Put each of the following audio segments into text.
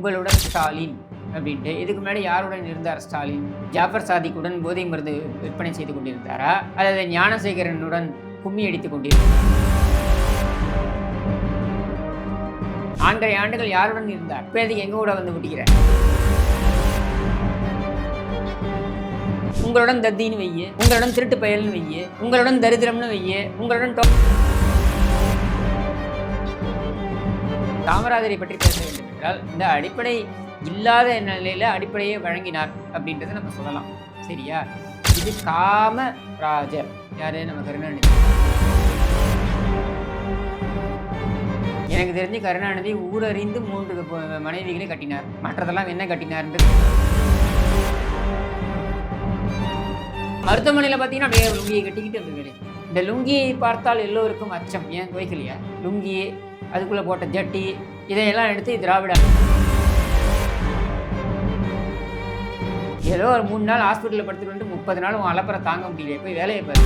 உங்களுடன் ஸ்டாலின் அப்படின்ட்டு. இதுக்கு முன்னாடி யாருடன் இருந்தார் ஸ்டாலின்? ஜாஃபர் சாதிக்குடன் போதை மருந்து விற்பனை செய்து கொண்டிருந்தாரா, அல்லது ஞானசேகரனுடன் கும்மி அடித்துக் கொண்டிருந்தார்? 4.5 ஆண்டுகள் யாருடன் இருந்தார்? இப்போ எதுக்கு எங்க கூட வந்து விட்டிக்கிற? உங்களுடன் தத்தின்னு வையே, உங்களுடன் திருட்டு பயல்னு வையே, உங்களுடன் தரித்திரம்னு வையே, உங்களுடன் காமராஜரை பற்றி பேச வேண்டும் என்றால் இந்த அடிப்படை இல்லாத நிலையில அடிப்படையை வழங்கினார் அப்படின்றத நம்ம சொல்லலாம். சரியா? இது காமராஜர் யாரு? நம்ம கருணாநிதி. எனக்கு தெரிஞ்சு கருணாநிதி ஊரறிந்து 3 மனைவிகளை கட்டினார். மற்றதெல்லாம் என்ன கட்டினார்ன்றது மருத்துவமனையில் பார்த்தீங்கன்னா அப்படியே லுங்கியை கட்டிக்கிட்டு அந்த வேலை. இந்த லுங்கியை பார்த்தால் எல்லோருக்கும் அச்சம். ஏன் துவைக்கலையா? லுங்கி, அதுக்குள்ளே போட்ட ஜட்டி, இதையெல்லாம் எடுத்து திராவிட ஏதோ ஒரு 3 நாள் ஹாஸ்பிட்டலில் படுத்துட்டு வந்து 30 நாள் அலப்பறை தாங்க முடியல. போய் வேலையை பாரு.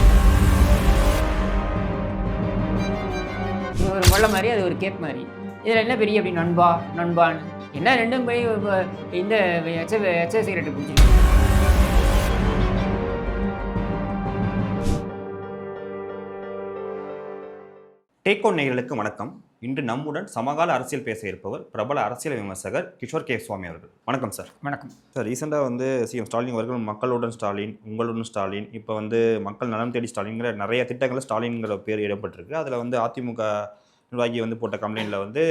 இது ஒரு முள்ள மாதிரி, அது ஒரு கேப் மாதிரி. இதில் என்ன பெரிய அப்படி நண்பா நண்பான்னு என்ன ரெண்டும் போய் இந்த எச்ச சிகரெட்டு பிடிச்சிருக்கு. டேக் ஒன் நேயர்களுக்கு வணக்கம். இன்று நம்முடன் சமகால அரசியல் பேச இருப்பவர் பிரபல அரசியல் விமர்சகர் கிஷோர் கே சுவாமி அவர்கள். வணக்கம் சார். வணக்கம் சார். ரீசெண்டாக வந்து சிஎம் ஸ்டாலின் அவர்கள் மக்களுடன் ஸ்டாலின், உங்களுடன் ஸ்டாலின், இப்போ வந்து மக்கள் நலம் தேடி ஸ்டாலின்ங்கிற நிறைய திட்டங்களில் ஸ்டாலின்ங்கிற பேர் இடம்பெற்றிருக்கு. அதில் வந்து அதிமுக நிர்வாகி வந்து போட்ட கம்ப்ளைண்ட்டில் வந்து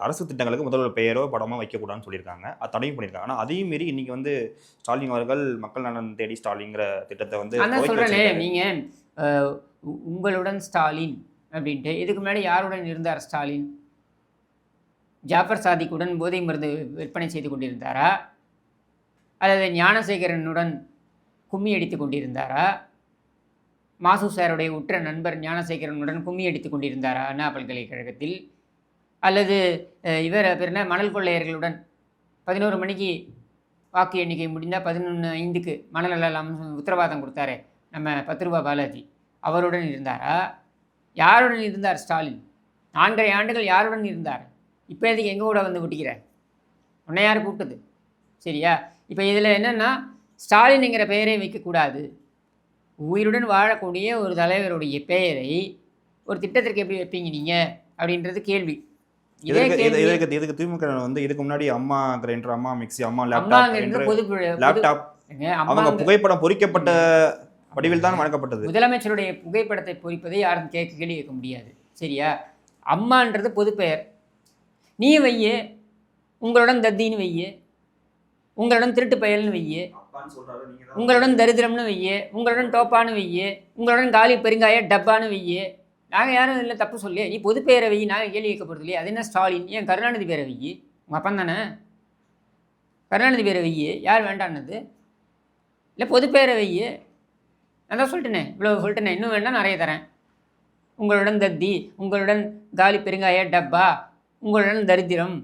அரசு திட்டங்களுக்கு முதல்வர் பெயரோ படமோ வைக்கக்கூடாதுன்னு சொல்லியிருக்காங்க. அது தடையும் பண்ணியிருக்காங்க. ஆனால் அதையும் மீறி இன்னைக்கு வந்து ஸ்டாலின் அவர்கள் மக்கள் நலம் தேடி ஸ்டாலின்ங்கிற திட்டத்தை வந்து சொல்கிறேனே. நீங்கள் உங்களுடன் ஸ்டாலின் அப்படின்ட்டு. இதுக்கு முன்னாடி யாருடன் இருந்தார் ஸ்டாலின்? ஜாஃபர் சாதிக்குடன் போதை மருந்து விற்பனை செய்து கொண்டிருந்தாரா, அல்லது ஞானசேகரனுடன் கும்மி அடித்துக் கொண்டிருந்தாரா, மாசு சாருடைய உற்ற நண்பர் ஞானசேகரனுடன் கும்மி அடித்துக் கொண்டிருந்தாரா அண்ணா பல்கலைக்கழகத்தில், அல்லது இவர் பேர்னா மணல் கொள்ளையர்களுடன் 11 மணிக்கு வாக்கு எண்ணிக்கை முடிந்தால் 11:05க்கு மணல் எல்லாம் உத்தரவாதம் கொடுத்தாரே நம்ம 10 ரூபா பாலாஜி, அவருடன் இருந்தாரா? யாருடன் இருந்தார் ஸ்டாலின்? 4.5 ஆண்டுகள் யாருடன் இருந்தார்? இப்போ எதுக்கு எங்கள் கூட வந்து விட்டிக்கிற? உன்னை யார் கூப்பிட்டது? சரியா? இப்போ இதில் என்னென்னா, ஸ்டாலின்ங்கிற பெயரை வைக்கக்கூடாது. உயிருடன் வாழக்கூடிய ஒரு தலைவருடைய பெயரை ஒரு திட்டத்திற்கு எப்படி வைப்பீங்க நீங்கள் அப்படின்றது கேள்வி. இதுக்கு திமுக வந்து இதுக்கு முன்னாடி அம்மா கிரைண்டர், அம்மா மிக்சி, அம்மா லேப்டாப், அவங்க புகைப்படம் பொறிக்கப்பட்ட வடிவில் தான் வழங்கப்பட்டது. முதலமைச்சருடைய புகைப்படத்தை பொறிப்பதை யாரும் கேள்வி கேட்க முடியாது. சரியா? அம்மான்றது பொது பெயர். நீ வையே, உங்களுடன் தத்தின்னு வையே, உங்களுடன் திருட்டு பயல்னு வையே, உங்களுடன் தரித்திரம்னு வையே, உங்களுடன் டோப்பான்னு வையே, உங்களுடன் காலி பெருங்காய டப்பான்னு வையே. நாங்கள் யாரும் இல்லை தப்பு சொல்லி, நீ பொது பெயரை வை, நாங்கள் கேள்வி கேட்கப்படுறது இல்லையே. அது என்ன ஸ்டாலின்? ஏன் கருணாநிதி பேரை வையி, உங்கள் அப்பன் தானே. கருணாநிதி பேரை வையி, யார் வேண்டான்னது? இல்லை பொது பெயரை வையி. நான் தான் சொல்லிட்டேனே, இவ்வளோ சொல்லிட்டேனே, இன்னும் வேணால் நிறைய தரேன். உங்களுடன் தத்தி, உங்களுடன் காலி பெருங்காய டப்பா, உங்களுடன் தரித்திரம்,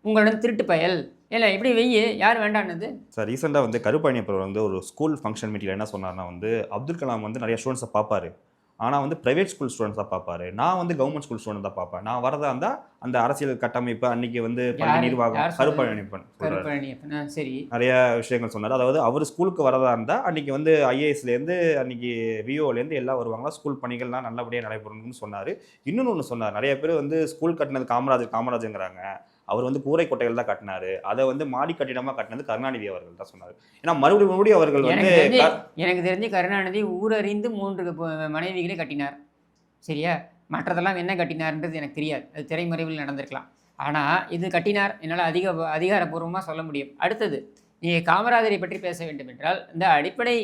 உங்களுடன் திருட்டு பயல், இல்லை எப்படி வெய்ய, யார் வேண்டான்னது? சார், ரீசெண்டாக வந்து கருப்பழனியப்பர் வந்து ஒரு ஸ்கூல் ஃபங்க்ஷன் மீட்டிங்கில் என்ன சொன்னார்னா வந்து அப்துல் கலாம் வந்து நிறைய ஸ்டூடெண்ட்ஸை பார்ப்பார், ஆனால் வந்து ப்ரைவேட் ஸ்கூல் ஸ்டூடெண்ட்ஸ் தான் பார்ப்பாரு. நான் வந்து கவர்மெண்ட் ஸ்கூல் ஸ்டூடெண்ட் தான் பார்ப்பேன். நான் வரதா இருந்தால் அந்த அரசியல் கட்டமைப்பு அன்னைக்கு வந்து பள்ளி நிர்வாகம் கருப்பழனியப்பன் சரி நிறைய விஷயங்கள் சொன்னார். அதாவது அவர் ஸ்கூலுக்கு வரதா இருந்தால் அன்னைக்கு வந்து ஐஏஎஸ்லேருந்து அன்னைக்கு விஓலேருந்து எல்லாம் வருவாங்களா, ஸ்கூல் பணிகள்லாம் நல்லபடியாக நடைபெறணும்னு சொன்னார். இன்னொன்று சொன்னார், நிறைய பேர் வந்து ஸ்கூல் கட்டினது காமராஜருங்கிறாங்க, அவர் வந்து கூரை கோட்டைகள் தான் கட்டினாரு, அதை வந்து மாடி கட்டிடமாக கட்டினது கருணாநிதி அவர்கள் தான் சொன்னார். ஏன்னா மறுபடியும் அவர்கள் வந்து எனக்கு தெரிஞ்சு கருணாநிதி ஊரறிந்து 3 மனைவிகளை கட்டினார். சரியா? மற்றதெல்லாம் என்ன கட்டினார்ன்றது எனக்கு தெரியாது, அது திரைமறைவில் நடந்திருக்கலாம். ஆனால் இது கட்டினார், என்னால் அதிகாரப்பூர்வமாக சொல்ல முடியும். அடுத்தது, நீங்கள் காமராஜரை பற்றி பேச வேண்டும் என்றால் இந்த அடிப்படை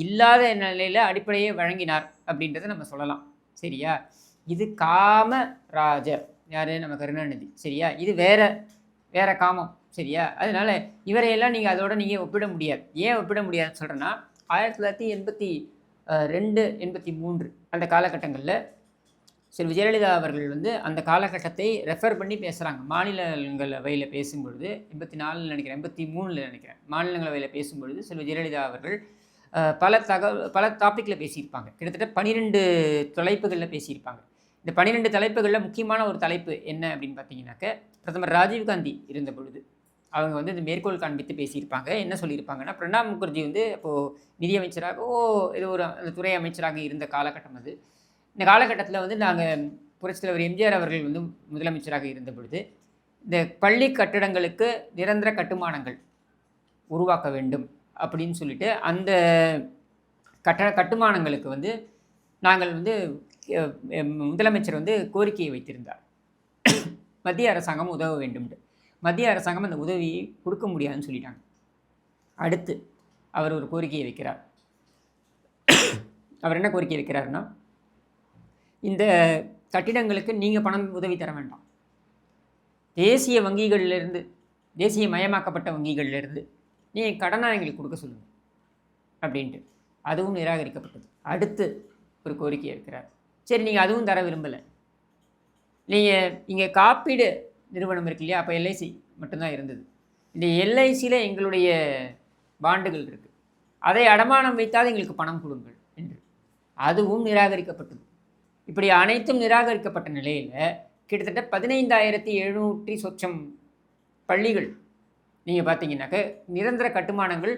இல்லாத நிலையில் அடிப்படையை வழங்கினார் அப்படின்றத நம்ம சொல்லலாம். சரியா? இது காமராஜர் யார்? நம்ம கருணாநிதி. சரியா? இது வேற காமம். சரியா? அதனால் இவரையெல்லாம் நீங்கள் அதோட நீங்கள் ஒப்பிட முடியாது. ஏன் ஒப்பிட முடியாதுன்னு சொல்கிறேன்னா, 1982, 83 அந்த காலகட்டங்களில் சரி விஜயலலிதா அவர்கள் வந்து அந்த காலகட்டத்தை ரெஃபர் பண்ணி பேசுகிறாங்க. மாநிலங்களவையில் பேசும்பொழுது 84 நினைக்கிறேன், 83 நினைக்கிறேன், மாநிலங்களவையில் பேசும்பொழுது சரி விஜயலலிதா அவர்கள் பல டாப்பிக்கில் பேசியிருப்பாங்க. கிட்டத்தட்ட 12 தலைப்புகளில் பேசியிருப்பாங்க. இந்த 12 தலைப்புகளில் முக்கியமான ஒரு தலைப்பு என்ன அப்படின்னு பார்த்தீங்கன்னாக்க, பிரதமர் ராஜீவ்காந்தி இருந்த பொழுது அவங்க வந்து இந்த மேற்கோள் காண்பித்து பேசியிருப்பாங்க. என்ன சொல்லியிருப்பாங்கன்னா, பிரணாப் முகர்ஜி வந்து அப்போது நிதியமைச்சராகவோ ஏதோ ஒரு அந்த துறை அமைச்சராக இருந்த காலகட்டம் அது. இந்த காலகட்டத்தில் வந்து நாங்கள் புரட்சித் தலைவர் எம்ஜிஆர் அவர்கள் வந்து முதலமைச்சராக இருந்த பொழுது, இந்த பள்ளி கட்டிடங்களுக்கு நிரந்தர கட்டுமானங்கள் உருவாக்க வேண்டும் அப்படின்னு சொல்லிட்டு, அந்த கட்டுமானங்களுக்கு வந்து நாங்கள் வந்து முதலமைச்சர் வந்து கோரிக்கையை வைத்திருந்தார். மத்திய அரசாங்கம் உதவ வேண்டும்ட்டு. மத்திய அரசாங்கம் அந்த உதவியை கொடுக்க முடியாதுன்னு சொல்லிட்டாங்க. அடுத்து அவர் ஒரு கோரிக்கையை வைக்கிறார். அவர் என்ன கோரிக்கை வைக்கிறாருன்னா, இந்த கட்டிடங்களுக்கு நீங்கள் பணம் உதவி தர வேண்டாம், தேசிய வங்கிகளிலிருந்து, தேசிய மயமாக்கப்பட்ட வங்கிகளிலிருந்து நீங்கள் கடனாக எங்களுக்கு கொடுக்க சொல்லுங்கள் அப்படின்ட்டு. அதுவும் நிராகரிக்கப்பட்டது. அடுத்து ஒரு கோரிக்கையை வைக்கிறார். சரி, நீங்கள் அதுவும் தர விரும்பலை, நீங்கள் இங்கே காப்பீடு நிறுவனம் இருக்கு இல்லையா, அப்போ எல்ஐசி மட்டும்தான் இருந்தது, இந்த எல்ஐசியில் எங்களுடைய பாண்டுகள் இருக்குது, அதை அடமானம் வைத்தால் எங்களுக்கு பணம் கொடுங்கள் என்று. அதுவும் நிராகரிக்கப்பட்டது. இப்படி அனைத்தும் நிராகரிக்கப்பட்ட நிலையில் கிட்டத்தட்ட 15,700 சொச்சம் பள்ளிகள் நீங்கள் பார்த்தீங்கன்னாக்க நிரந்தர கட்டுமானங்கள்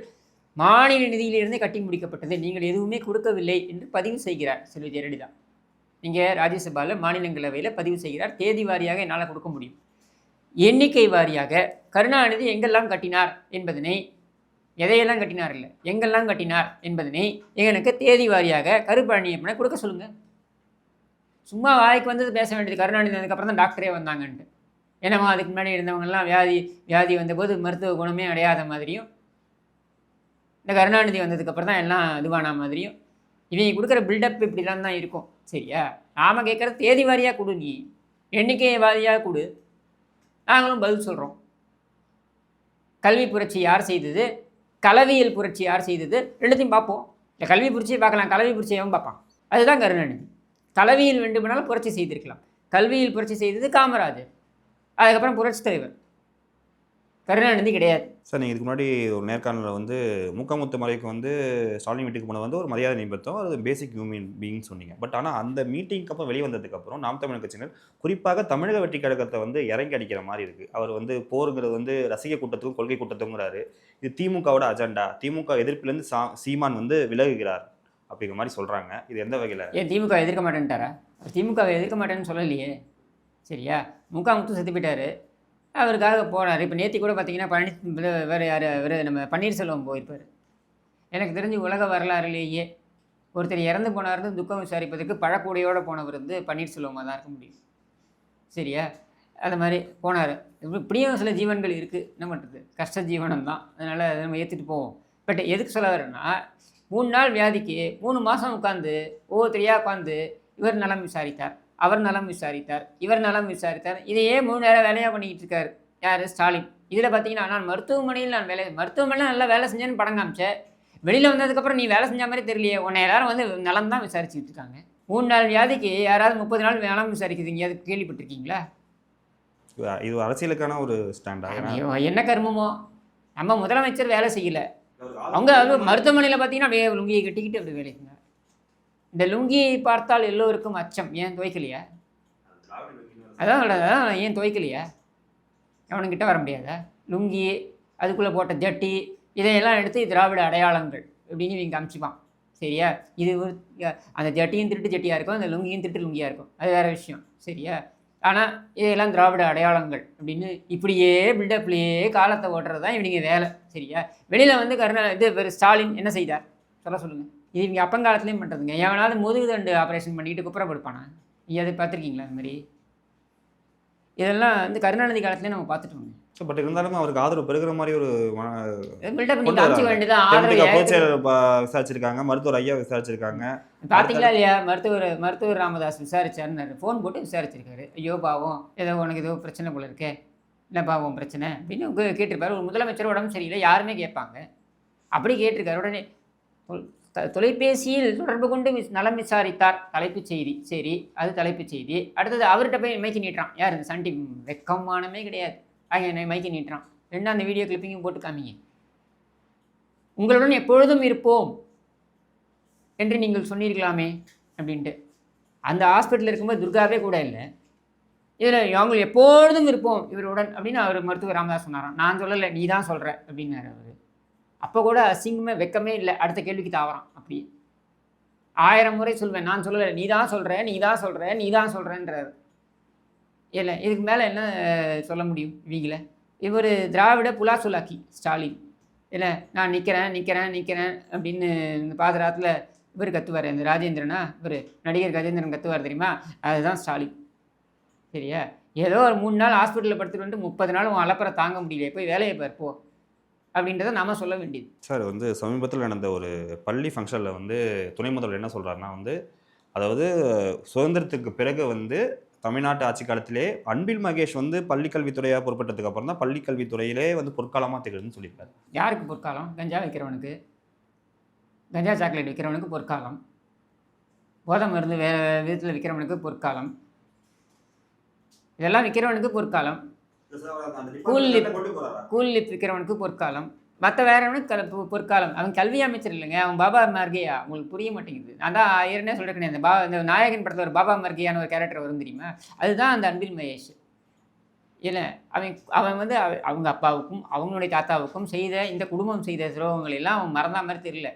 மாநில நிதியிலிருந்தே கட்டி முடிக்கப்பட்டது, நீங்கள் எதுவுமே கொடுக்கவில்லை என்று பதிவு செய்கிறார் செல்வி ஜெயலலிதா. நீங்கள் ராஜ்யசபாவில் மாநிலங்களவையில் பதிவு செய்கிறார். தேதி வாரியாக என்னால் கொடுக்க முடியும், எண்ணிக்கை வாரியாக கருணாநிதி எங்கெல்லாம் கட்டினார் என்பதனை, எதையெல்லாம் கட்டினார் இல்லை எங்கெல்லாம் கட்டினார் என்பதனை எனக்கு தேதி வாரியாக கருப்பழனியப்பனை கொடுக்க சொல்லுங்கள். சும்மா வாய்க்கு வந்தது பேச வேண்டியது. கருணாநிதி அதுக்கப்புறம் தான் டாக்டரே வந்தாங்கன்ட்டு. ஏன்னா அதுக்கு முன்னாடி இருந்தவங்கெல்லாம் வியாதி வந்தபோது மருத்துவ குணமே அடையாத மாதிரியும், இந்த கருணாநிதி வந்ததுக்கப்புறம் தான் எல்லாம் இதுவான மாதிரியும், இவங்க கொடுக்குற பில்டப் இப்படிலாம் தான் இருக்கும். சரியா, நாம் கேட்குற தேதி வாரியாக கொடு, நீ எண்ணிக்கை வாரியாக கொடு, நாங்களும் பதில் சொல்கிறோம். கல்வி புரட்சி யார் செய்தது, கலவியல் புரட்சி யார் செய்தது, ரெண்டுத்தையும் பார்ப்போம். இந்த கல்வி புரட்சியை பார்க்கலாம், கலவி புரட்சியவும் பார்ப்பான். அதுதான் கருணாநிதி. கலவியில் வேண்டுமானாலும் புரட்சி செய்திருக்கலாம், கல்வியில் புரட்சி செய்தது காமராஜர், அதுக்கப்புறம் புரட்சி தலைவர். கருணாநிதி கிடையாது. சார், நீங்கள் இதுக்கு முன்னாடி ஒரு நேர்காணலில் வந்து முத்து மறைவுக்கு வந்து ஸ்டாலின் வீட்டுக்கு போன வந்து ஒரு மரியாதை நிமித்தம் அது பேசிக் ஹியூமன் பீயிங் சொன்னீங்க. பட் ஆனால் அந்த மீட்டிங்க்கு அப்புறம் வெளியே வந்ததுக்கப்புறம் நாம் தமிழ் கட்சியினர் குறிப்பாக தமிழக வெற்றி கழகத்தை வந்து இறங்கி அடிக்கிற மாதிரி இருக்குது. அவர் வந்து போருங்கிறது வந்து ரசிகை கூட்டத்துக்கும் கொள்கை கூட்டத்துக்குங்கிறாரு. இது திமுகவோட அஜெண்டா, திமுக எதிர்ப்பிலேருந்து சீமான் வந்து விலகுகிறார் அப்படிங்கிற மாதிரி சொல்கிறாங்க. இது எந்த வகையில்? ஏன் திமுக எதிர்க்க மாட்டேன்ட்டாரா? திமுகவை எதிர்க்க மாட்டேன்னு சொல்லலையே. சரியா, முத்து செத்து போயிட்டார், அவருக்காக போனார். இப்போ நேற்று கூட பார்த்தீங்கன்னா வேறு யார், நம்ம பன்னீர்செல்வம் போயிருப்பார். எனக்கு தெரிஞ்சு உலக வரலாறுலேயே ஒருத்தர் இறந்து போனார்னு துக்கம் விசாரிப்பதற்கு பழக்கூடையோடு போனவர் வந்து பன்னீர்செல்வமாக தான் இருக்க முடியும். சரியா, அது மாதிரி போனார். இப்படியும் சில ஜீவன்கள் இருக்குது, என்ன பண்ணுறது, கஷ்ட ஜீவனம் தான், அதனால் அதை நம்ம ஏற்றுட்டு போவோம். பட் எதுக்கு சொல்ல வரேன்னா, 3 நாள் வியாதிக்கு 3 மாதம் உட்காந்து ஒவ்வொருத்தரையாக உட்காந்து இவர் நலம் விசாரித்தார், அவர் நலம் விசாரித்தார், இவர் நலம் விசாரித்தார். இதையே 3 நேரம் வேலையாக பண்ணிக்கிட்டு இருக்காரு யார், ஸ்டாலின். இதில் பார்த்தீங்கன்னா, நான் மருத்துவமனையில் மருத்துவமனையில் நல்லா வேலை செஞ்சேன்னு படம் காமிச்சேன், வெளியில் வந்ததுக்கப்புறம் நீ வேலை செஞ்ச மாதிரி தெரியலையே, உன்னை எல்லாரும் வந்து நலம் தான் விசாரிச்சுட்டு இருக்காங்க. 3 நாள் வியாதிக்கு யாராவது 30 நாள் நலம் விசாரிக்குதுங்க, அதுக்கு கேள்விப்பட்டிருக்கீங்களா? இது அரசியலுக்கான ஒரு ஸ்டாண்டாக என்ன கர்மமோ. நம்ம முதலமைச்சர் வேலை செய்யலை, அவங்க மருத்துவமனையில் பார்த்தீங்கன்னா அப்படியே லுங்கியை கட்டிக்கிட்டு அப்படி வேலை செஞ்சாங்க. இந்த லுங்கியை பார்த்தால் எல்லோருக்கும் அச்சம், ஏன் துவைக்கலையா? அதான் ஏன் துவைக்கலையா? அவனுக்கிட்ட வர முடியாதா? லுங்கி, அதுக்குள்ளே போட்ட ஜட்டி, இதையெல்லாம் எடுத்து திராவிட அடையாளங்கள் அப்படின்னு இவங்க காமிச்சிப்பான். சரியா, இது ஒரு அந்த ஜட்டியும் திருட்டு ஜட்டியாக இருக்கும், அந்த லுங்கியும் திருட்டு லுங்கியாக இருக்கும், அது வேறு விஷயம். சரியா, ஆனால் இதெல்லாம் திராவிட அடையாளங்கள் அப்படின்னு இப்படியே பில்டப்லேயே காலத்தை ஓட்டுறது தான் இவங்க வேலை. சரியா, வெளியில் வந்து இது ஸ்டாலின் என்ன செய்தார் சொல்லுங்கள். இது இவங்க அப்பங்காலத்துலேயும் பண்ணுறதுங்க. எவனாவது முதுகு தண்டு ஆப்ரேஷன் பண்ணிட்டு குப்புறப்படுப்பானா? நீங்கள் அதை பார்த்துருக்கீங்களா? அந்த மாதிரி இதெல்லாம் வந்து கருணாநிதி காலத்துலேயே நம்ம பார்த்துட்டோங்க. ஸோ பட் இருந்தாலும் அவருக்கு ஆதரவு பெருகிற மாதிரி ஒரு விசாரிச்சிருக்காங்க, மருத்துவர் ஐயா விசாரிச்சிருக்காங்க. பார்த்தீங்களா இல்லையா? மருத்துவர் ராமதாஸ் விசாரிச்சாருன்னு ஃபோன் போட்டு விசாரிச்சிருக்காரு. ஐயோ பாவம், ஏதோ உனக்கு ஏதோ பிரச்சனை போல இருக்கே, என்ன பாவம் பிரச்சனை அப்படின்னு கேட்டிருப்பாரு. ஒரு முதலமைச்சர் உடம்பு சரியில்லை, யாருமே கேட்பாங்க. அப்படி கேட்டிருக்காரு. உடனே தொலைபேசியில் தொடர்பு கொண்டு நலம் விசாரித்தார், தலைப்புச் செய்தி. சரி, அது தலைப்புச் செய்தி. அடுத்தது அவர்கிட்ட போய் மைக்கி நீட்டுறான். யார்? இந்த சன் டிவி வெக்கமானமே கிடையாது. ஆக மைக்கி நீட்டுறான். ரெண்டும் அந்த வீடியோ கிளிப்பிங்கும் போட்டு காமிங்க. உங்களுடன் எப்பொழுதும் இருப்போம் என்று நீங்கள் சொன்னீர்களாமே அப்படின்ட்டு. அந்த ஹாஸ்பிட்டலில் இருக்கும்போது துர்காவே கூட இல்லை. இதில் அவங்க எப்பொழுதும் இருப்போம் இவருடன் அப்படின்னு அவர் மருத்துவர் ராமதாஸ் சொன்னாராம். நான் சொல்லலை, நீ தான் சொல்கிற அப்படின்னாரு அவர். அப்போ கூட அசிங்கமே வெக்கமே இல்லை. அடுத்த கேள்விக்கு தாவறான். அப்படி 1000 முறை சொல்வேன், நான் சொல்லலை, நீ தான் சொல்கிற, நீ தான் சொல்கிற, நீ தான் சொல்கிறேன்றாரு. இல்லை, இதுக்கு மேலே என்ன சொல்ல முடியும் இவங்கள? இவர் திராவிட புலாசுலாக்கி ஸ்டாலின். இல்லை, நான் நிற்கிறேன் நிற்கிறேன் நிற்கிறேன் அப்படின்னு இந்த பாதராத்தில் இவர் கத்துவார், இந்த ராஜேந்திரனா, இவர் நடிகர் கஜேந்திரன் கத்துவார் தெரியுமா, அதுதான் ஸ்டாலின். சரியா? ஏதோ ஒரு 3 நாள் ஹாஸ்பிட்டலில் படுத்துட்டு வந்துட்டு 30 நாள் உன் அலப்பறை தாங்க முடியலையே, போய் வேலையை பார்ப்போ அப்படின்றத நாம சொல்ல வேண்டியது. சார் வந்து சமீபத்தில் நடந்த ஒரு பள்ளி ஃபங்க்ஷனில் வந்து துணை முதல்வர் என்ன சொல்கிறாருன்னா வந்து, அதாவது சுதந்திரத்துக்கு பிறகு வந்து தமிழ்நாட்டு ஆட்சி காலத்திலே அன்பில் மகேஷ் வந்து பள்ளி கல்வித்துறையாக பொறுப்பேற்றதுக்கு அப்புறம் தான் பள்ளி கல்வித்துறையிலே வந்து பொற்காலமாக திகழுதுன்னு சொல்லியிருக்காரு. யாருக்கு பொற்காலம்? கஞ்சா விற்கிறவனுக்கு, கஞ்சா சாக்லேட் விற்கிறவனுக்கு பொற்காலம், போதை மருந்து வேறு விதத்தில் விற்கிறவனுக்கு பொற்காலம், இதெல்லாம் விற்கிறவனுக்கு பொற்காலம். கூல் லிப் விற்கிறவனுக்கு பொற்காலம், மற்ற வேறவனுக்கு பொற்காலம். அவன் கல்வி அமைச்சர் இல்லைங்க, அவன் பாபா மர்கையா. உங்களுக்கு புரிய மாட்டேங்குது. நான் தான் ஏற்கனவே சொல்லிருக்கேன், இந்த நாயகன் படத்தில் ஒரு பாபா மர்கையான ஒரு கேரக்டர் வரும் தெரியுமா, அதுதான் அந்த அன்பில் மகேஷ். இல்லை, அவன் வந்து அவங்க அப்பாவுக்கும் அவங்களுடைய தாத்தாவுக்கும் செய்த இந்த குடும்பம் செய்த துரோகங்கள் எல்லாம் அவன் மறந்தா மாதிரி தெரியல.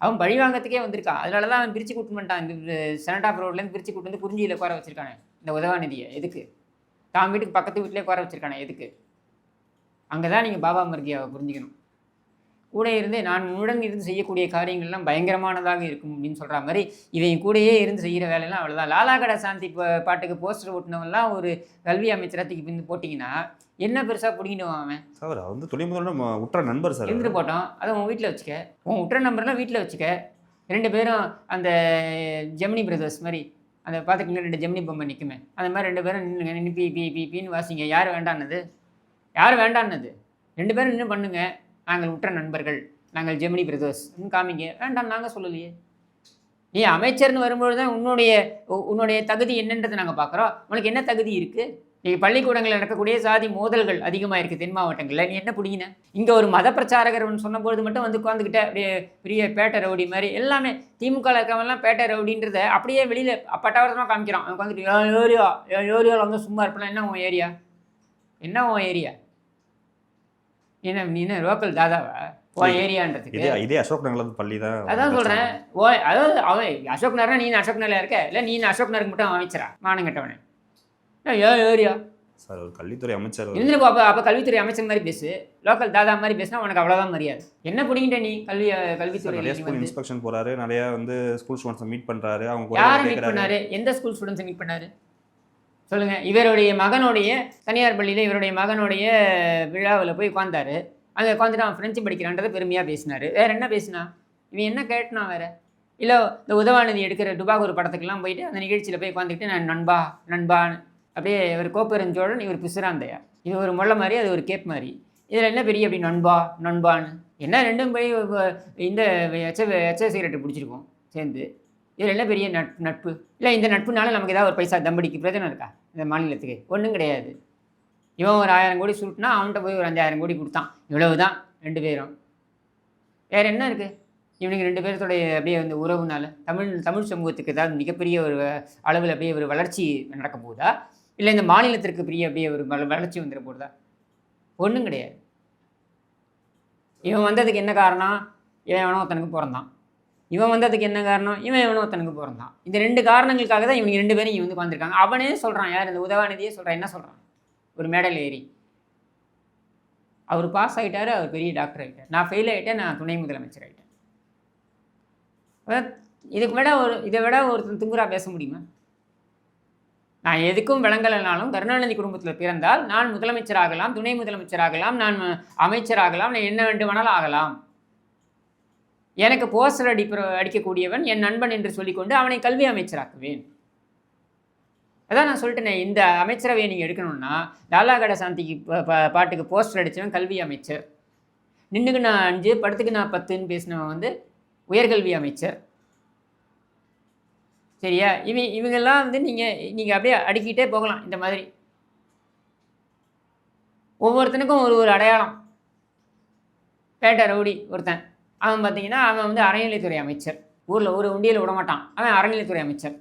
அவன் பழிவாங்கத்துக்கே வந்திருக்கான். அதனால தான் அவன் பிரித்து கூட்டு பண்ணிட்டான். இந்த செனட் ஆஃப் ரோட்லேருந்து பிரித்து கூட்டு வந்து குறிஞ்சியில் உட்கார வச்சிருக்கானே இந்த உதவாநிதியை. எதுக்கு? தான் வீட்டுக்கு பக்கத்து வீட்டிலே உட்கார வச்சிருக்கானே எதுக்கு? அங்கே தான் நீங்கள் பாபா மர்கியாவை புரிஞ்சுக்கணும். கூட இருந்து நான் உன்னுடன் இருந்து செய்யக்கூடிய காரியங்கள்லாம் பயங்கரமானதாக இருக்கும் அப்படின்னு சொல்கிற மாதிரி இவன் கூடயே இருந்து செய்கிற வேலையெல்லாம் அவ்வளோதான். லாலா கடை சாந்தி பாட்டுக்கு போஸ்டர் ஓட்டினவெல்லாம் ஒரு கல்வி அமைச்சரத்துக்கு பின் போட்டிங்கன்னா என்ன பெருசாக பிடிக்கிடுவான் அவன்? சார் அவர் வந்து துணை முதல்வர் உற்ற நண்பர் சார். இருந்துட்டு போட்டோம், அதை உன் வீட்டில் வச்சுக்க, உன் உற்ற நம்பர்லாம் வீட்டில் வச்சுக்க. 2 பேரும் அந்த ஜெமினி பிரதர்ஸ் மாதிரி அந்த பார்த்துக்கிங்க 2 ஜெமினி பொம்மை நிற்குமே, அந்த மாதிரி 2 பேரும் நின்று பி பி பி பின்னு வாசிங்க. யார் வேண்டான்னது? யார் வேண்டான்னது? 2 பேரும் இன்னும் பண்ணுங்க, நாங்கள் உற்ற நண்பர்கள், நாங்கள் ஜெமினி பிரதர்ஸ் காமிங்க. வேண்டாம் நாங்கள் சொல்லலையே. நீ அமைச்சர்னு வரும்பொழுது தான் உன்னுடைய தகுதி என்னன்றது நாங்கள் பார்க்குறோம். உனக்கு என்ன தகுதி இருக்குது? நீ பள்ளிக்கூடங்களில் நடக்கக்கூடிய சாதி மோதல்கள் அதிகமாக இருக்குது தென் மாவட்டங்களில், நீ என்ன பிடிங்கின? இங்கே ஒரு மத பிரச்சாரகர் சொன்னபோது மட்டும் வந்து உட்காந்துக்கிட்ட அப்படியே பெரிய பேட்டை ரவுடி மாதிரி. எல்லாமே திமுக இருக்கவங்கலாம் பேட்டை ரவுடின்றத அப்படியே வெளியில் பட்டாவரமாக காமிக்கிறான். அவன் உட்காந்துட்டு ஏரியாவில் வந்து சும்மா இருப்பலாம். என்ன உன் ஏரியா? என்ன உன் ஏரியா? என்ன நீ என்ன லோக்கல் தாதாவா உன் ஏரியான்றதுக்கு? இதே அசோக் நகர் பள்ளி தான். அதான் சொல்கிறேன். அதாவது அவன் அசோக் நகர்னா நீ அசோக் நகரில் இருக்க, இல்லை நீ அசோக் நகருக்கு மட்டும் அமைச்சரா? மானங்கட்டவனே, ஏரியா சார் ஒரு கல்வித்துறை அமைச்சர் இருந்து அப்போ கல்வித்துறை அமைச்சர் மாதிரி பேசு, லோக்கல் தாதா மாதிரி பேசினா உனக்கு அவ்வளோதான் மரியாதை. என்ன பிடிங்கிட்ட நீ கல்வித்துறை? நிறைய ஸ்கூல் இன்ஸ்பெக்ஷன் போறாரு, நிறைய வந்து ஸ்கூல் ஸ்டூடெண்ட்ஸை மீட் பண்றாரு. அவங்க யாரை மீட் பண்ணாரு? எந்த ஸ்கூல் ஸ்டூடெண்ட்ஸை மீட் பண்ணாரு சொல்லுங்க? இவருடைய மகனுடைய தனியார் பள்ளியில் இவருடைய மகனுடைய விழாவில் போய் உட்காந்தாரு. அங்கே உட்காந்துட்டு அவன் ஃப்ரெஞ்சு படிக்கிறான்றதை பெருமையாக பேசினார். வேறு என்ன பேசினா? இவன் என்ன கேட்டனா வேறு? இல்லை இந்த உதவாநிதி எடுக்கிற டுபாகூர் படத்துக்கெல்லாம் போயிட்டு அந்த நிகழ்ச்சியில் போய் உட்காந்துக்கிட்டு நான் நண்பான்னு அப்படியே இவர் கோப்பெருஞ்சோழன், இவர் பிசுராந்தையா, இது ஒரு முள்ள மாதிரி, அது ஒரு கேப் மாதிரி. இதில் என்ன பெரிய அப்படி நண்பான்னு என்ன? ரெண்டும் போய் இந்த எச்ச சிகரெட்டு பிடிச்சிருக்கோம் சேர்ந்து. இதில் என்ன பெரிய நட்பு? இல்லை இந்த நட்புனால நமக்கு ஏதாவது ஒரு பைசா தம்படிக்கு பிரயோஜனம் இருக்கா இந்த மாநிலத்துக்கு? ஒன்றும் கிடையாது. இவன் ஒரு 1000 கோடி சுருட்டினா அவன்கிட்ட போய் ஒரு 5000 கோடி கொடுத்தான். இவ்வளவு தான் 2 பேரும். வேறு என்ன இருக்குது? இவனுக்கு 2 பேர்த்தோடைய அப்படியே அந்த உறவுனால தமிழ் சமூகத்துக்கு ஏதாவது மிகப்பெரிய ஒரு அளவில் அப்படியே ஒரு வளர்ச்சி நடக்க போகுதா? இல்லை இந்த மாநிலத்திற்கு பெரிய அப்படியே ஒரு வளர்ச்சி வந்துட போகுதா? ஒன்றும் கிடையாது. இவன் வந்ததுக்கு என்ன காரணம்? இவன் எவனோ ஒருத்தனுக்கு பிறந்தான். இவன் வந்ததுக்கு என்ன காரணம்? இவன் எவனோ ஒருத்தனுக்கு பிறந்தான். இந்த 2 காரணங்களுக்காக தான் இவங்க 2 பேரும் இவன் வந்து உட்காந்துருக்காங்க. அவனே சொல்கிறான், யார்? இந்த உதவாநிதியே சொல்கிறான். என்ன சொல்கிறான்? ஒரு மேடையில் ஏறி அவர் பாஸ் ஆகிட்டார், அவர் பெரிய டாக்டர் ஆகிட்டார், நான் ஃபெயில் ஆகிட்டேன், நான் துணை முதலமைச்சர் ஆகிட்டேன். இதை விட ஒரு திமுறா பேச முடியுமா? நான் எதுக்கும் விளங்கலைனாலும் கருணாநிதி குடும்பத்தில் பிறந்தால் நான் முதலமைச்சராகலாம், துணை முதலமைச்சராகலாம், நான் அமைச்சராகலாம், நான் என்ன வேண்டுமானாலும் ஆகலாம். எனக்கு போஸ்டர் அடிக்கக்கூடியவன் என் நண்பன் என்று சொல்லிக்கொண்டு அவனை கல்வி அமைச்சராக்குவேன். அதான் நான் சொல்லிட்டேனே, இந்த அமைச்சரவையை நீங்கள் எடுக்கணும்னா லாலா கடை சாந்திக்கு பாட்டுக்கு போஸ்டர் அடித்தவன் கல்வி அமைச்சர், நின்றுக்கு நான் 5 படத்துக்கு நான் 10ன்னு பேசினவன் வந்து உயர்கல்வி அமைச்சர். சரியா? இவங்கெல்லாம் வந்து நீங்கள் அப்படியே அடுக்கிட்டே போகலாம். இந்த மாதிரி ஒவ்வொருத்தனுக்கும் ஒரு அடையாளம். பேட்டை ரவுடி ஒருத்தன், அவன் பார்த்தீங்கன்னா அவன் வந்து அறநிலைத்துறை அமைச்சர். ஊரில் ஒரு உண்டியில் விட மாட்டான், அவன் அறநிலைத்துறை அமைச்சர்.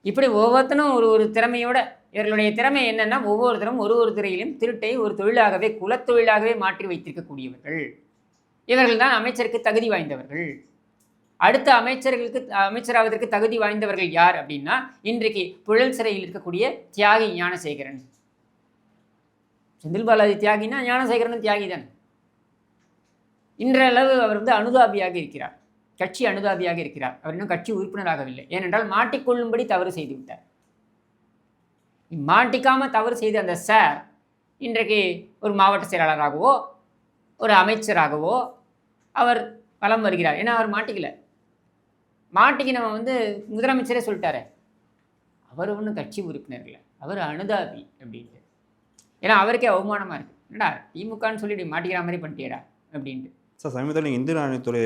இப்படி ஒவ்வொருத்தனும் ஒரு ஒரு திறமையோட, இவர்களுடைய திறமை என்னன்னா ஒவ்வொருத்தரும் ஒரு ஒரு துறையிலும் திருட்டை ஒரு தொழிலாகவே குலத்தொழிலாகவே மாற்றி வைத்திருக்கக்கூடியவர்கள். இவர்கள் தான் அமைச்சருக்கு தகுதி வாய்ந்தவர்கள். அடுத்த அமைச்சராவதற்கு தகுதி வாய்ந்தவர்கள் யார் அப்படின்னா, இன்றைக்கு புழல் சிறையில் இருக்கக்கூடிய தியாகி ஞானசேகரன். செந்தில் பாலாஜி தியாகினா ஞானசேகரனும் தியாகி தான். இன்றளவு அவர் வந்து அனுதாபியாக இருக்கிறார், கட்சி அனுதாபியாக இருக்கிறார். அவர் இன்னும் கட்சி உறுப்பினராகவில்லை. ஏனென்றால் மாட்டிக்கொள்ளும்படி தவறு செய்து விட்டார். மாட்டிக்காம தவறு செய்த அந்த சார் இன்றைக்கு ஒரு மாவட்ட செயலாளராகவோ ஒரு அமைச்சராகவோ அவர் வலம் வருகிறார். ஏன்னா அவர் மாட்டிக்கல. நம்ம வந்து முதலமைச்சரே சொல்லிட்டாரு, அவர் ஒன்றும் கட்சி உறுப்பினர் இல்லை, அவர் அனுதாபி அப்படின்ட்டு. ஏன்னா அவருக்கே அவமானமாக இருக்குது. என்னடா திமுகன்னு சொல்லிட்டு மாட்டிக்கிற மாதிரி பண்ணிட்டேடா அப்படின்ட்டு. சார், சமீபத்தில் நீங்கள் இந்து அறநிலைத்துறை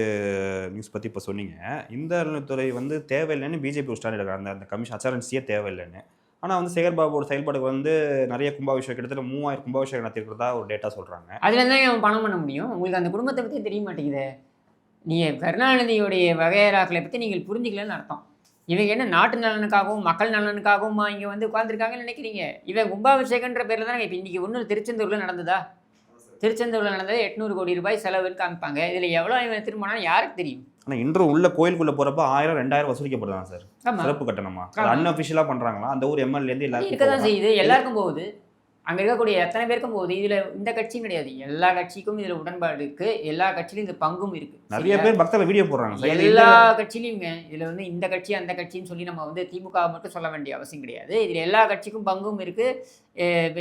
நியூஸ் பற்றி இப்போ சொன்னீங்க. இந்த அறநிலைத்துறை வந்து தேவையில்லைன்னு பிஜேபி ஒரு ஸ்டாண்ட் எடுக்கிறாங்க. அந்த கமிஷன் அச்சாரன்சியே தேவையில்லைன்னு. ஆனால் வந்து சேகர் பாபுவோட செயல்பாடுக்கு வந்து நிறைய கும்பாபிஷேகம், கிட்டத்தட்ட 3000 கும்பாபிஷேகம் நடத்திருக்கிறதா ஒரு டேட்டா சொல்கிறாங்க. அதில் தான் அவன் பணம் பண்ண முடியும். உங்களுக்கு அந்த குடும்பத்தை பற்றி தெரிய மாட்டேங்குது. நீங்கள் கருணாநிதியுடைய வகையறாக்களை பற்றி நீங்கள் புரிஞ்சிக்கலன்னு அர்த்தம். இவங்க என்ன நாட்டு நலனுக்காகவும் மக்கள் நலனுக்காகவும் இங்கே வந்து உட்காந்துருக்காங்கன்னு நினைக்கிறீங்க? இவன் கும்பாபிஷேகன்ற பேரில் தான் இப்போ இன்றைக்கி ஒன்று திருச்செந்தூரில் நடந்ததா? திருச்செந்தூரில் நடந்தது 800 கோடி ரூபாய் செலவுன்னு காமிப்பாங்க. இதில் எவ்வளோ இவன் திரும்பினாலும் யாருக்கு தெரியும்? ஆனால் இன்று உள்ள கோயிலுக்குள்ளே போகிறப்ப 1000 2000 வசூலிக்கப்படுதான் சார் சிறப்பு கட்டணமா? அன்அஃபிஷியலாக பண்ணுறாங்களா? அந்த ஊர் எம்எல்ஏலேருந்து எல்லாரும் இருக்க தான் செய்யுது. எல்லாருக்கும் போகுது. அங்கே இருக்கக்கூடிய எத்தனை பேருக்கும் போகுது. இதில் இந்த கட்சியும் கிடையாது, எல்லா கட்சிக்கும் இதில் உடன்பாடு இருக்குது. எல்லா கட்சியிலும் இந்த பங்கும் இருக்குது. நிறைய பேர் பக்தர்கள் வீடியோ போடுறாங்க. எல்லா கட்சியிலையுங்க இதில் வந்து இந்த கட்சி அந்த கட்சின்னு சொல்லி நம்ம வந்து திமுக மட்டும் சொல்ல வேண்டிய அவசியம் கிடையாது. இதில் எல்லா கட்சிக்கும் பங்கும் இருக்குது,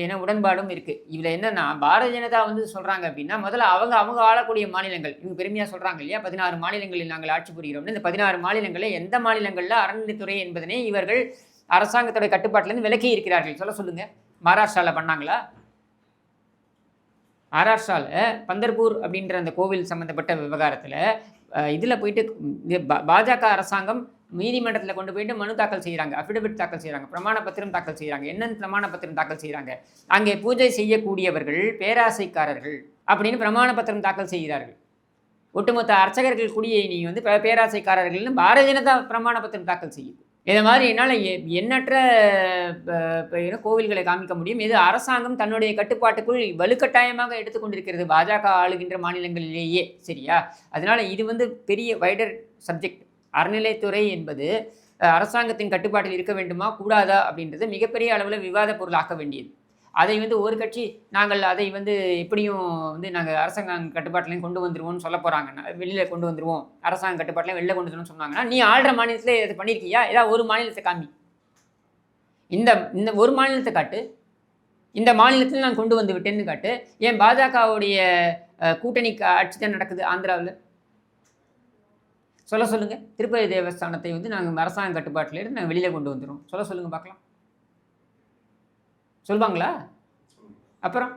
ஏன்னா உடன்பாடும் இருக்குது. இதில் என்னன்னா பாரதிய ஜனதா வந்து சொல்கிறாங்க அப்படின்னா, முதல்ல அவங்க ஆளக்கூடிய மாநிலங்கள் இவங்க பெருமையாக சொல்கிறாங்க இல்லையா, 16 மாநிலங்களில் நாங்கள் ஆட்சி புரிகிறோம்னு. இந்த 16 மாநிலங்களில் எந்த மாநிலங்களில் அறநிலைத்துறை என்பதனை இவர்கள் அரசாங்கத்துடைய கட்டுப்பாட்டிலேருந்து விலக்கி இருக்கிறார்கள் சொல்ல சொல்லுங்கள். மகாராஷ்டிராவில் பண்ணாங்களா? மகாராஷ்டிராவில் பந்தர்பூர் அப்படின்ற அந்த கோவில் சம்மந்தப்பட்ட விவகாரத்தில் இதில் போயிட்டு பாஜக அரசாங்கம் நீதிமன்றத்தில் கொண்டு போயிட்டு மனு தாக்கல் செய்கிறாங்க, அஃபிடவிட் தாக்கல் செய்கிறாங்க, பிரமாண பத்திரம் தாக்கல் செய்கிறாங்க. என்னென்ன பிரமாண பத்திரம் தாக்கல் செய்கிறாங்க? அங்கே பூஜை செய்யக்கூடியவர்கள் பேராசைக்காரர்கள் அப்படின்னு பிரமாண பத்திரம் தாக்கல் செய்கிறார்கள். ஒட்டுமொத்த அர்ச்சகர்கள் கூடிய நீ வந்து பேராசைக்காரர்கள்னு பாரதிய ஜனதா பிரமாண பத்திரம் தாக்கல் செய்யுது. இதை மாதிரி என்னால் எண்ணற்ற கோவில்களை காமிக்க முடியும். இது அரசாங்கம் தன்னுடைய கட்டுப்பாட்டுக்குள் வலுக்கட்டாயமாக எடுத்துக்கொண்டிருக்கிறது பாஜக ஆளுகின்ற மாநிலங்களிலேயே. சரியா? அதனால் இது வந்து பெரிய வைடர் சப்ஜெக்ட். அறநிலைத்துறை என்பது அரசாங்கத்தின் கட்டுப்பாட்டில் இருக்க வேண்டுமா கூடாதா அப்படின்றது மிகப்பெரிய அளவில் விவாத பொருளாக்க வேண்டியது. அதை வந்து ஒரு கட்சி நாங்கள் அதை வந்து எப்படியும் வந்து நாங்கள் அரசாங்க கட்டுப்பாட்டிலையும் கொண்டு வந்துடுவோம்னு சொல்ல போகிறாங்கன்னா, வெளியில் கொண்டு வந்துடுவோம், அரசாங்க கட்டுப்பாட்டிலையும் வெளில கொண்டு வந்துடுவோம்னு சொன்னாங்கன்னா, நீ ஆள்ற மாநிலத்தில் இது பண்ணியிருக்கியா? ஏதாவது ஒரு மாநிலத்தை காமி. இந்த ஒரு மாநிலத்தை காட்டு, இந்த மாநிலத்தில் நான் கொண்டு வந்து விட்டேன்னு காட்டு. ஏன் பாஜகவுடைய கூட்டணி ஆட்சி தான் நடக்குது ஆந்திராவில்? சொல்லுங்கள். திருப்பதி தேவஸ்தானத்தை வந்து நாங்கள் அரசாங்க கட்டுப்பாட்டிலேருந்து நாங்கள் வெளியில் கொண்டு வந்துடுவோம் சொல்லுங்கள் பார்க்கலாம். சொல்லுவாங்களா? அப்புறம்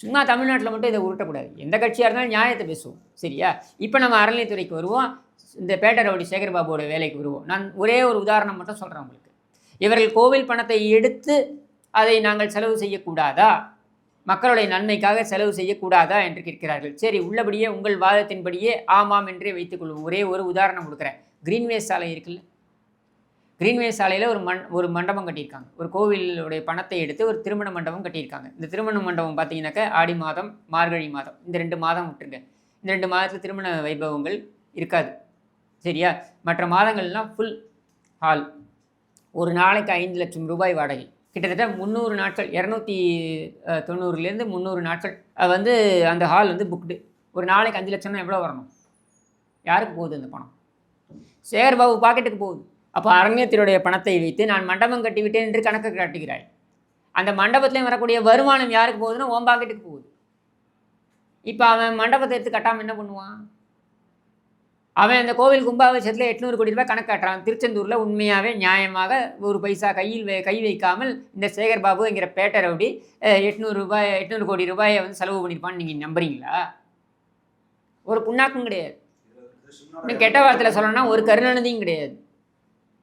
சும்மா தமிழ்நாட்டில் மட்டும் இதை உருட்டக்கூடாது. எந்த கட்சியாக இருந்தாலும் நியாயத்தை பேசுவோம். சரியா? இப்போ நம்ம அறநிலைத்துறைக்கு வருவோம். இந்த பேட்டை ரவுடி சேகர் பாபுவோட வேலைக்கு வருவோம். நான் ஒரே ஒரு உதாரணம் மட்டும் சொல்கிறேன் உங்களுக்கு. இவர்கள் கோவில் பணத்தை எடுத்து அதை நாங்கள் செலவு செய்யக்கூடாதா, மக்களுடைய நன்மைக்காக செலவு செய்யக்கூடாதா என்று கேட்கிறார்கள். சரி, உள்ளபடியே உங்கள் வாதத்தின்படியே ஆமாம் என்றே வைத்துக்கொள்வோம். ஒரே ஒரு உதாரணம் கொடுக்குறேன். கிரீன்வேஸ் சாலை இருக்குல்ல, கிரீன்வேஸ் சாலையில் ஒரு மண்டபம் கட்டியிருக்காங்க. ஒரு கோவிலுடைய பணத்தை எடுத்து ஒரு திருமண மண்டபம் கட்டியிருக்காங்க. இந்த திருமண மண்டபம் பார்த்தீங்கன்னாக்கா ஆடி மாதம், மார்கழி மாதம், இந்த 2 மாதம் விட்டுருங்க. இந்த 2 மாதத்தில் திருமண வைபவங்கள் இருக்காது. சரியா? மற்ற மாதங்கள்லாம் ஃபுல் ஹால். ஒரு நாளைக்கு 5 லட்சம் ரூபாய் வாடகை. கிட்டத்தட்ட 300 நாட்கள், 290 300 நாட்கள் வந்து அந்த ஹால் வந்து புக்டு. ஒரு நாளைக்கு 5 லட்சம்னா எவ்வளோ வரணும்? யாருக்கு போகுது அந்த பணம்? சேகர் பாபு பாக்கெட்டுக்கு போகுது. அப்போ அறநிலையத்தினுடைய பணத்தை வைத்து நான் மண்டபம் கட்டிவிட்டேன் என்று கணக்கு காட்டுகிறாய். அந்த மண்டபத்துலேயும் வரக்கூடிய வருமானம் யாருக்கு போகுதுன்னா ஓம் பாக்கெட்டுக்கு போகுது. இப்போ அவன் மண்டபத்தை எடுத்து கட்டாமல் என்ன பண்ணுவான்? அவன் அந்த கோவில் கும்பாபிஷேகத்தில் 800 கோடி ரூபாய் கணக்கு காட்டுறான். திருச்செந்தூரில் உண்மையாகவே நியாயமாக ஒரு பைசா கை வைக்காமல் இந்த சேகர் பாபு என்கிற பேட்டை ரவுடி 800 கோடி ரூபாயை வந்து செலவு பண்ணியிருப்பான்னு நீங்கள் நம்புறீங்களா? ஒரு புண்ணாக்கும் கிடையாது. இன்னும் கெட்ட வார்த்தையில் சொல்லணும்னா ஒரு கருணாநிதியும் கிடையாது.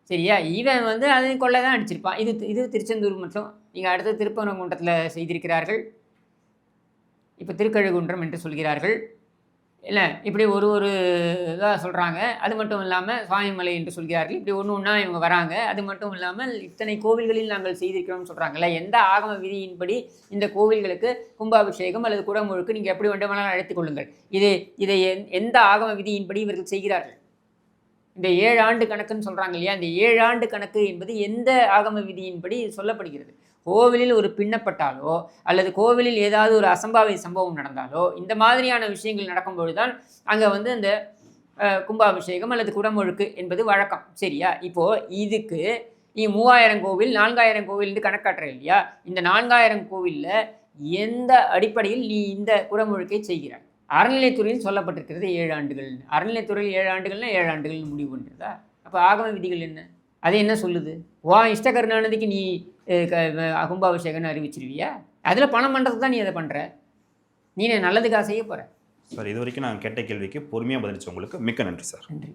சரியா? இவன் வந்து அதையும் கொள்ளை தான் அடிச்சிருப்பான். இது திருச்செந்தூர் மட்டும். நீங்கள் அடுத்து திருப்பரங்குன்றத்தில் செய்திருக்கிறார்கள், இப்போ திருக்கழுகுன்றம் என்று சொல்கிறார்கள். இல்லை இப்படி ஒரு இதாக சொல்கிறாங்க. அது மட்டும் இல்லாமல் சுவாமிமலை என்று சொல்கிறார்கள். இப்படி ஒன்று ஒன்றா இவங்க வராங்க. அது மட்டும் இல்லாமல் இத்தனை கோவில்களில் நாங்கள் செய்திருக்கிறோம்னு சொல்கிறாங்கல்ல, எந்த ஆகம விதியின்படி இந்த கோவில்களுக்கு கும்பாபிஷேகம் அல்லது குடமுழுக்கு நீங்கள் எப்படி வேண்டுமானாலும் அழைத்துக் கொள்ளுங்கள், இதை எந்த ஆகம விதியின்படி இவர்கள் செய்கிறார்கள்? இந்த 7 ஆண்டு கணக்குன்னு சொல்கிறாங்க இல்லையா, இந்த 7 ஆண்டு கணக்கு என்பது எந்த ஆகம விதியின்படி சொல்லப்படுகிறது? கோவிலில் ஒரு பின்னப்பட்டாலோ அல்லது கோவிலில் ஏதாவது ஒரு அசம்பாவித சம்பவம் நடந்தாலோ இந்த மாதிரியான விஷயங்கள் நடக்கும்பொழுது தான் அங்கே வந்து இந்த கும்பாபிஷேகம் அல்லது குடமுழுக்கு என்பது வழக்கம். சரியா? இப்போது இதுக்கு நீ 3000 கோவில் 4000 கோவில் கணக்காட்டுற இல்லையா, இந்த 4000 கோவிலில் எந்த அடிப்படையில் நீ இந்த குடமுழுக்கை செய்கிறாய்? அறநிலைத்துறையில் சொல்லப்பட்டிருக்கிறது 7 ஆண்டுகள். அறநிலைத்துறையில் 7 ஆண்டுகள்னா 7 ஆண்டுகள்னு முடிவு பண்ணுறதா? அப்போ ஆகம விதிகள் என்ன? அது என்ன சொல்லுது? இஷ்ட கருணாநிதிக்கு நீ கும்பாபிஷேகம்னு அறிவிச்சிருவியா? அதில் பணம் பண்ணுறதுக்கு தான் நீ அதை பண்ணுற. நீ நல்லதுக்காக செய்ய போகிற. சார், இது வரைக்கும் நான் கேட்ட கேள்விக்கு பொறுமையாக பதிலளிச்சு உங்களுக்கு மிக்க நன்றி சார். நன்றி.